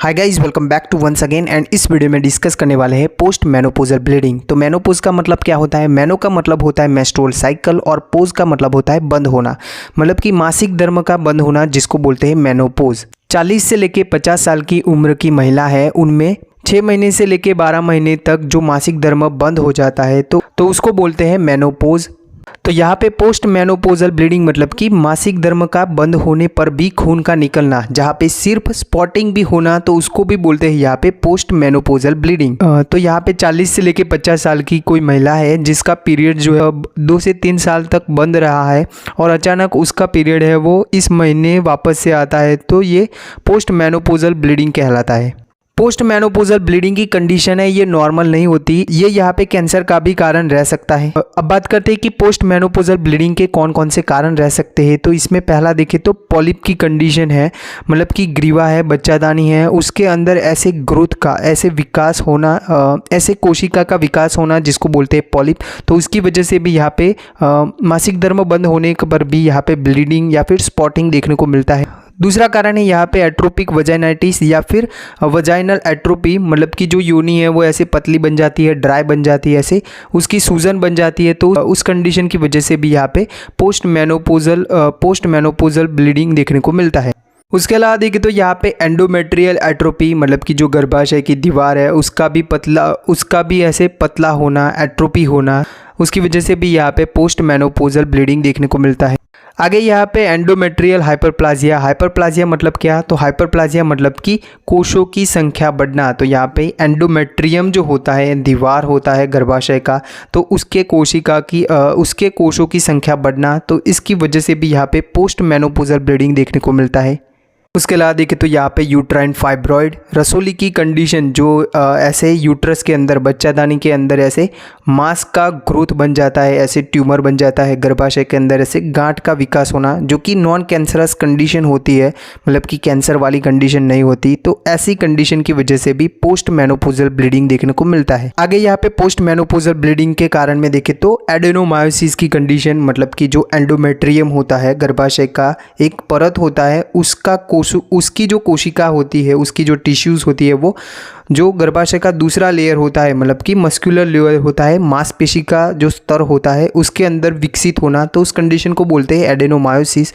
Hi guys, welcome back to once again. And इस video में discuss करने वाले हैं पोस्ट मेनोपोजल ब्लीडिंग। तो मेनोपोज का मतलब क्या होता है? मेनो का मतलब होता है मेंस्ट्रुअल साइकिल और पोज का मतलब होता है बंद होना, मतलब कि मासिक धर्म का बंद होना, जिसको बोलते हैं मेनोपोज। 40 से लेके 50 साल की उम्र की महिला है, उनमें 6 महीने से लेके 12 महीने तक जो मासिक धर्म बंद हो जाता है तो उसको बोलते हैं मेनोपोज। तो यहाँ पे पोस्ट मेनोपोजल ब्लीडिंग मतलब कि मासिक धर्म का बंद होने पर भी खून का निकलना, जहाँ पे सिर्फ स्पॉटिंग भी होना, तो उसको भी बोलते हैं यहाँ पे पोस्ट मेनोपोजल ब्लीडिंग। तो यहाँ पे 40 से लेके 50 साल की कोई महिला है जिसका पीरियड जो है 2 से 3 साल तक बंद रहा है और अचानक उसका पीरियड है वो इस महीने वापस से आता है, तो ये पोस्ट मेनोपोजल ब्लीडिंग कहलाता है। पोस्ट मेनोपोजल ब्लीडिंग की कंडीशन है, ये नॉर्मल नहीं होती, ये यहाँ पे कैंसर का भी कारण रह सकता है। अब बात करते हैं कि पोस्ट मेनोपोजल ब्लीडिंग के कौन कौन से कारण रह सकते हैं। तो इसमें पहला देखें तो पॉलिप की कंडीशन है, मतलब कि ग्रीवा है, बच्चादानी है, उसके अंदर ऐसे ग्रोथ का, ऐसे विकास होना, ऐसे कोशिका का विकास होना, जिसको बोलते हैं पॉलिप। तो उसकी वजह से भी यहाँ पे मासिक धर्म बंद होने पर भी यहाँ पे ब्लीडिंग या फिर स्पॉटिंग देखने को मिलता है। दूसरा कारण है यहाँ पे एट्रोपिक वजाइनाइटिस या फिर वजाइनल एट्रोपी, मतलब कि जो योनि है वो ऐसे पतली बन जाती है, ड्राई बन जाती है, ऐसे उसकी सूजन बन जाती है। तो उस कंडीशन की वजह से भी यहाँ पे पोस्ट मेनोपोजल ब्लीडिंग देखने को मिलता है। उसके अलावा देखिए तो यहाँ पे एंडोमेट्रियल एट्रोपी, मतलब कि जो गर्भाशय की दीवार है उसका भी ऐसे पतला होना, एट्रोपी होना, उसकी वजह से भी यहाँ पे पोस्ट मेनोपोजल ब्लीडिंग देखने को मिलता है। आगे यहाँ पे एंडोमेट्रियल हाइपरप्लाजिया मतलब क्या? तो हाइपरप्लाजिया मतलब कि कोशों की संख्या बढ़ना। तो यहाँ पे एंडोमेट्रियम जो होता है, दीवार होता है गर्भाशय का, तो उसके कोशों की संख्या बढ़ना, तो इसकी वजह से भी यहाँ पे पोस्ट मेनोपोजल ब्लीडिंग देखने को मिलता है। उसके अलावा देखें तो यहाँ पे यूट्राइन फाइब्रॉइड, रसोली की कंडीशन, जो ऐसे यूट्रस के अंदर, बच्चादानी के अंदर ऐसे मांस का ग्रोथ बन जाता है, ऐसे ट्यूमर बन जाता है गर्भाशय के अंदर, ऐसे गांठ का विकास होना, जो कि नॉन कैंसरस कंडीशन होती है, मतलब कि कैंसर वाली कंडीशन नहीं होती। तो ऐसी कंडीशन की वजह से भी पोस्ट मेनोपोजल ब्लीडिंग देखने को मिलता है। आगे यहाँ पे पोस्ट मेनोपोजल ब्लीडिंग के कारण में देखें तो एडेनोमायोसिस की कंडीशन, मतलब कि जो एंडोमेट्रियम होता है, गर्भाशय का एक परत होता है, उसकी जो कोशिका होती है, उसकी जो टिश्यूज़ होती है, वो जो गर्भाशय का दूसरा लेयर होता है, मतलब कि मस्कुलर लेयर होता है, मांसपेशी का जो स्तर होता है, उसके अंदर विकसित होना, तो उस कंडीशन को बोलते हैं एडेनोमायोसिस।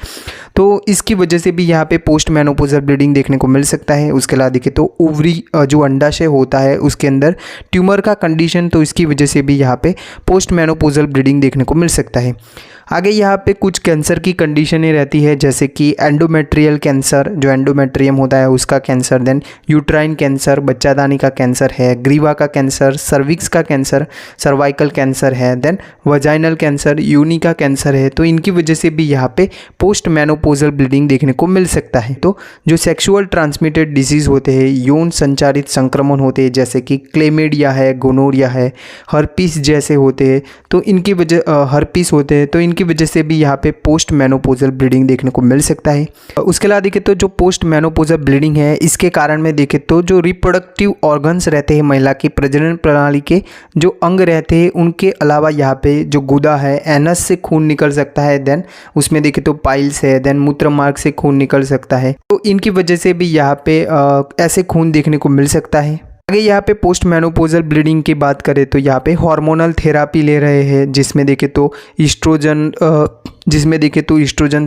तो इसकी वजह से भी यहाँ पे पोस्ट मेनोपोजल ब्लीडिंग देखने को मिल सकता है। उसके अलावा देखें तो ओवरी, जो अंडाशय होता है, उसके अंदर ट्यूमर का कंडीशन, तो इसकी वजह से भी यहाँ पे पोस्ट मेनोपोजल ब्लीडिंग देखने को मिल सकता है। आगे यहाँ पे कुछ कैंसर की कंडीशनें रहती है, जैसे कि एंडोमेट्रियल कैंसर, जो एंडोमेट्रियम होता है उसका कैंसर, देन यूट्राइन कैंसर, बच्चादानी का कैंसर है, ग्रीवा का कैंसर, सर्विक्स का कैंसर, सर्वाइकल कैंसर है, देन वजाइनल कैंसर, योनि का कैंसर है। तो इनकी वजह से भी यहाँ पे पोस्ट मेनोपोजल ब्लीडिंग देखने को मिल सकता है। तो जो सेक्सुअल ट्रांसमिटेड डिजीज़ होते हैं, यौन संचारित संक्रमण होते हैं, जैसे कि क्लेमेडिया है, गोनोरिया है, हर्पीस जैसे होते हैं, तो इनकी वजह हर्पीस होते हैं, तो इनकी वजह से भी यहाँ पे पोस्ट मेनोपोजल ब्लीडिंग देखने को मिल सकता है। उसके अलावा देखें तो जो पोस्ट मेनोपोजल ब्लीडिंग है, इसके कारण में देखें तो जो रिप्रोडक्टिव ऑर्गन्स रहते हैं, महिला की प्रजनन प्रणाली के जो अंग रहते हैं, उनके अलावा यहाँ पे जो गुदा है, एनस से खून निकल सकता है, देन उसमें देखें तो पाइल्स है, देन मूत्र मार्ग से खून निकल सकता है। तो इनकी वजह से भी यहाँ पे ऐसे खून देखने को मिल सकता है। आगे यहाँ पे पोस्ट मेनोपोजल ब्लीडिंग की बात करें तो यहाँ पे हार्मोनल थेरापी ले रहे हैं, जिसमें देखें तो ईस्ट्रोजन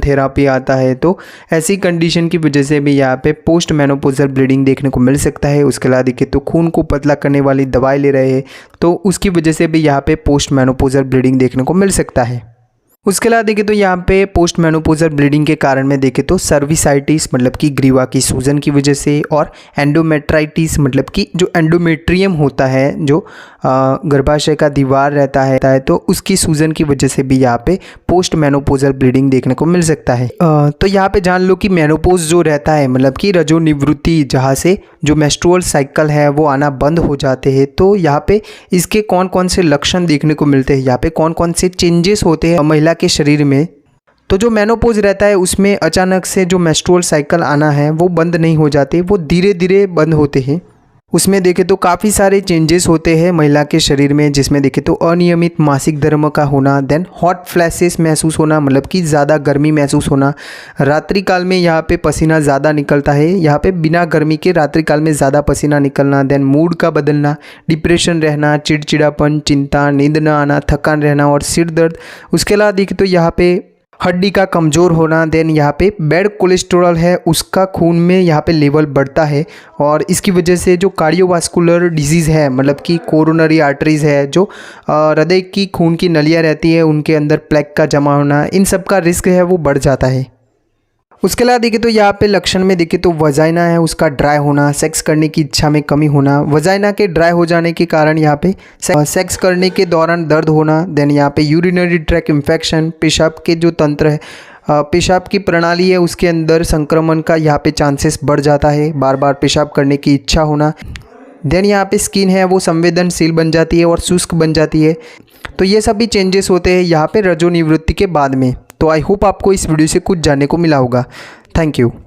थेरापी आता है। तो ऐसी कंडीशन की वजह से भी यहाँ पे पोस्ट मेनोपोजल ब्लीडिंग देखने को मिल सकता है। उसके अलावा देखें तो खून को पतला करने वाली दवाई ले रहे हैं, तो उसकी वजह से भी यहाँ पे पोस्ट मेनोपोजल ब्लीडिंग देखने को मिल सकता है। उसके अलावा देखें तो यहाँ पे पोस्ट मेनोपोजल ब्लीडिंग के कारण में देखें तो सर्विसाइटिस, मतलब कि ग्रीवा की सूजन की वजह से, और एंडोमेट्राइटिस, मतलब कि जो एंडोमेट्रियम होता है, जो गर्भाशय का दीवार रहता है, तो उसकी सूजन की वजह से भी यहाँ पे पोस्ट मेनोपोजल ब्लीडिंग देखने को मिल सकता है। तो यहाँ पे जान लो कि मेनोपोज जो रहता है, मतलब कि रजोनिवृत्ति, जहाँ से जो मेंस्ट्रुअल साइकिल है वो आना बंद हो जाते हैं। तो यहाँ पे इसके कौन कौन से लक्षण देखने को मिलते हैं, यहाँ पे कौन कौन से चेंजेस होते हैं महिला के शरीर में। तो जो मेनोपोज रहता है उसमें अचानक से जो मेंस्ट्रुअल साइकिल आना है वो बंद नहीं हो जाते, वो धीरे धीरे बंद होते हैं। उसमें देखें तो काफ़ी सारे चेंजेस होते हैं महिला के शरीर में, जिसमें देखें तो अनियमित मासिक धर्म का होना, देन हॉट फ्लैशेस महसूस होना, मतलब कि ज़्यादा गर्मी महसूस होना, रात्रि काल में यहाँ पे पसीना ज़्यादा निकलता है, यहाँ पे बिना गर्मी के रात्रि काल में ज़्यादा पसीना निकलना, देन मूड का बदलना, डिप्रेशन रहना, चिड़चिड़ापन, चिंता, नींद न आना, थकान रहना और सिर दर्द। उसके अलावा देखें तो यहाँ पे हड्डी का कमज़ोर होना, देन यहाँ पे बैड कोलेस्ट्रॉल है उसका खून में यहाँ पे लेवल बढ़ता है और इसकी वजह से जो कार्डियोवास्कुलर डिजीज़ है, मतलब कि कोरोनरी आर्टरीज़ है, जो हृदय की खून की नलियाँ रहती है उनके अंदर प्लेक का जमा होना, इन सब का रिस्क है वो बढ़ जाता है। उसके अलावा देखें तो यहाँ पे लक्षण में देखें तो वजाइना है उसका ड्राई होना, सेक्स करने की इच्छा में कमी होना, वजाइना के ड्राई हो जाने के कारण यहाँ पे सेक्स करने के दौरान दर्द होना, देन यहाँ पे यूरिनरी ट्रैक इन्फेक्शन, पेशाब के जो तंत्र है, पेशाब की प्रणाली है उसके अंदर संक्रमण का यहाँ पे चांसेस बढ़ जाता है, बार बार पेशाब करने की इच्छा होना। देन यहाँ पे स्किन है वो संवेदनशील बन जाती है और शुष्क बन जाती है। तो ये सभी चेंजेस होते हैं यहाँ पे रजोनिवृत्ति के बाद में। तो आई होप आपको इस वीडियो से कुछ जानने को मिला होगा। Thank you.